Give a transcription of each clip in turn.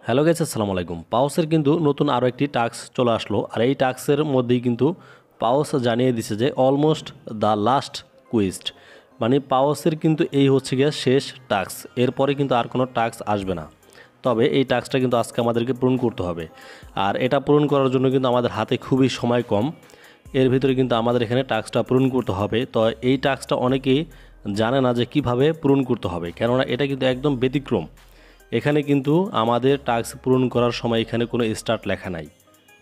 Hello guys, আসসালামু আলাইকুম। পাউসের কিন্তু নতুন আরও একটি টাস্ক চলে আসলো, আর এই টাস্কের মধ্যেই কিন্তু পাউস জানিয়ে দিছে যে অলমোস্ট দ্য লাস্ট কুইস্ট, মানে পাউসের কিন্তু এই হচ্ছে গিয়ে শেষ টাস্ক। এরপরে কিন্তু আর কোনো টাস্ক আসবে না। তবে এই টাস্কটা কিন্তু আজকে আমাদেরকে পূরণ করতে হবে, আর এটা পূরণ করার জন্য কিন্তু আমাদের হাতে খুবই সময় কম। এর ভিতরে কিন্তু আমাদের এখানে টাস্কটা পূরণ করতে হবে। তো এই টাস্কটা অনেকেই জানে না যে কিভাবে পূরণ করতে হবে, কেননা এটা কিন্তু একদম ব্যতিক্রম। এখানে কিন্তু আমাদের টাস্ক পূরণ করার সময় এখানে কোনো স্টার্ট লেখা নাই,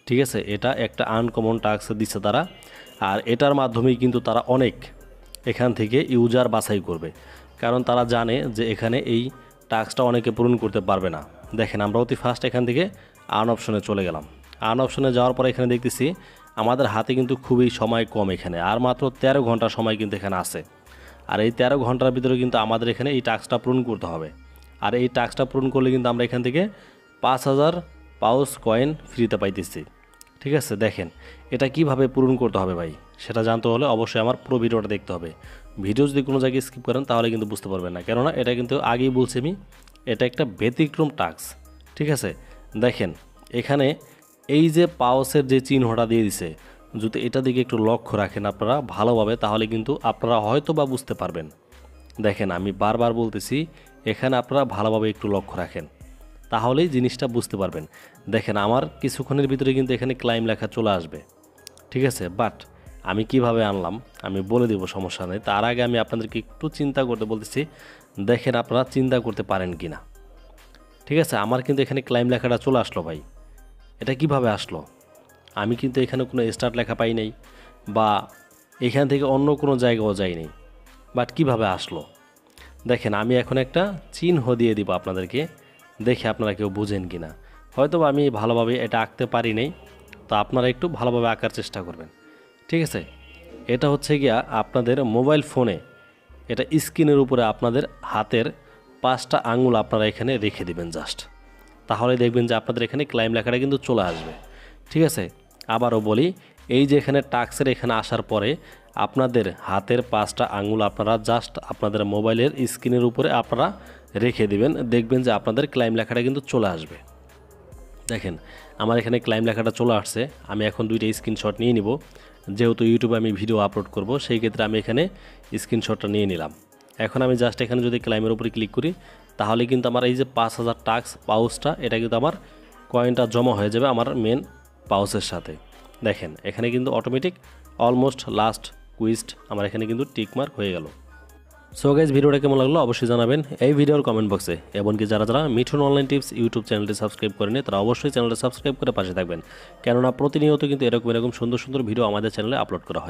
ঠিক আছে। এটা একটা আনকমন টাস্ক দিচ্ছে তারা, আর এটার মাধ্যমেই কিন্তু তারা অনেক এখান থেকে ইউজার বাছাই করবে, কারণ তারা জানে যে এখানে এই টাস্কটা অনেকে পূরণ করতে পারবে না। দেখেন, আমরা অতি ফার্স্ট এখান থেকে আর্ন অপশনে চলে গেলাম। আর্ন অপশনে যাওয়ার পরে এখানে দেখতেছি আমাদের হাতে কিন্তু খুবই সময় কম, এখানে আর মাত্র 13 ঘন্টা সময় কিন্তু এখানে আছে। আর এই 13 ঘন্টার ভিতরে কিন্তু আমাদের এখানে এই টাস্কটা পূরণ করতে হবে। আর এই টাস্কটা পূরণ করলে কিন্তু আমরা এখান থেকে 5000 পাউস কয়েন ফ্রিতে পাইতেছি, ঠিক আছে। দেখেন, এটা কিভাবে পূরণ করতে হবে ভাই, সেটা জানতে হলে অবশ্যই আমার পুরো ভিডিওটা দেখতে হবে। ভিডিও যদি কোনো জায়গায় স্কিপ করেন তাহলে কিন্তু বুঝতে পারবেন না, কেননা এটা কিন্তু আগেই বলছি আমি, এটা একটা ব্যতিক্রম টাস্ক, ঠিক আছে। দেখেন, এখানে এই যে পাউসের যে চিহ্নটা দিয়ে দিছে, যদি এটা দিকে একটু লক্ষ্য রাখেন আপনারা ভালোভাবে, তাহলে কিন্তু আপনারা হয়তো বা বুঝতে পারবেন। দেখেন, আমি বারবার বলতেছি, এখানে আপনারা ভালোভাবে একটু লক্ষ্য রাখেন, তাহলেই জিনিসটা বুঝতে পারবেন। দেখেন, আমার কিছুক্ষণের ভিতরে কিন্তু এখানে ক্লাইম লেখা চলে আসবে, ঠিক আছে। বাট আমি কিভাবে আনলাম আমি বলে দেব, সমস্যা নেই। তার আগে আমি আপনাদেরকে একটু চিন্তা করতে বলতেছি, দেখেন আপনারা চিন্তা করতে পারেন কি না, ঠিক আছে। আমার কিন্তু এখানে ক্লাইম লেখাটা চলে আসলো ভাই, এটা কিভাবে আসলো? আমি কিন্তু এখানে কোনো স্টার্ট লেখা পাই নাই, বা এখান থেকে অন্য কোনো জায়গাও যাইনি, বাট কিভাবে আসলো? দেখেন, আমি এখন একটা চিহ্ন দিয়ে দিব আপনাদেরকে, দেখে আপনারা কেউ বুঝেন কি না। হয়তো আমি ভালোভাবে এটা আঁকতে পারি নাই, তো আপনারা একটু ভালোভাবে আঁকার চেষ্টা করবেন, ঠিক আছে। এটা হচ্ছে গিয়া আপনাদের মোবাইল ফোনে, এটা স্ক্রিনের উপরে আপনাদের হাতের 5টা আঙুল আপনারা এখানে রেখে দিবেন জাস্ট, তাহলে দেখবেন যে আপনাদের এখানে ক্লাইম লেখাটা কিন্তু চলে আসবে, ঠিক আছে। আবারও বলি, এই যে এখানে টাস্কের এখানে আসার পরে আপনাদের হাতের 5টা আঙুল আপনারা জাস্ট আপনাদের মোবাইলের স্ক্রিনের উপরে আপনারা রেখে দিবেন, দেখবেন যে আপনাদের ক্লাইম লেখাটা কিন্তু চলে আসবে। দেখেন, আমার এখানে ক্লাইম লেখাটা চলে আসছে। আমি এখন 2টা স্ক্রিনশট নিয়ে নিব, যেহেতু ইউটিউবে আমি ভিডিও আপলোড করব, সেই ক্ষেত্রে আমি এখানে স্ক্রিনশটটা নিয়ে নিলাম। এখন আমি জাস্ট এখানে যদি ক্লাইমের উপরে ক্লিক করি, তাহলে কিন্তু আমার এই যে 5000 টাস্ক পাউচটা, এটা কিন্তু আমার কয়েনটা জমা হয়ে যাবে আমার মেন পাউচের সাথে। দেখেন, এখানে কিন্তু অটোমেটিক অলমোস্ট লাস্ট কুইস্ট আমার এখানে কিন্তু টিকমার্ক হয়ে গেল। সো গাইজ, ভিডিওটা কেমন লাগলো অবশ্যই জানাবেন এই ভিডিওর কমেন্ট বক্সে। এমনকি যারা যারা মিঠুন অনলাইন টিপস ইউটিউব চ্যানেলটি সাবস্ক্রাইব করেনি, তারা অবশ্যই চ্যানেলটা সাবস্ক্রাইব করে পাশে থাকবেন, কেননা প্রতিনিয়ত কিন্তু এরকম সুন্দর সুন্দর ভিডিও আমাদের চ্যানেলে আপলোড করা হয়।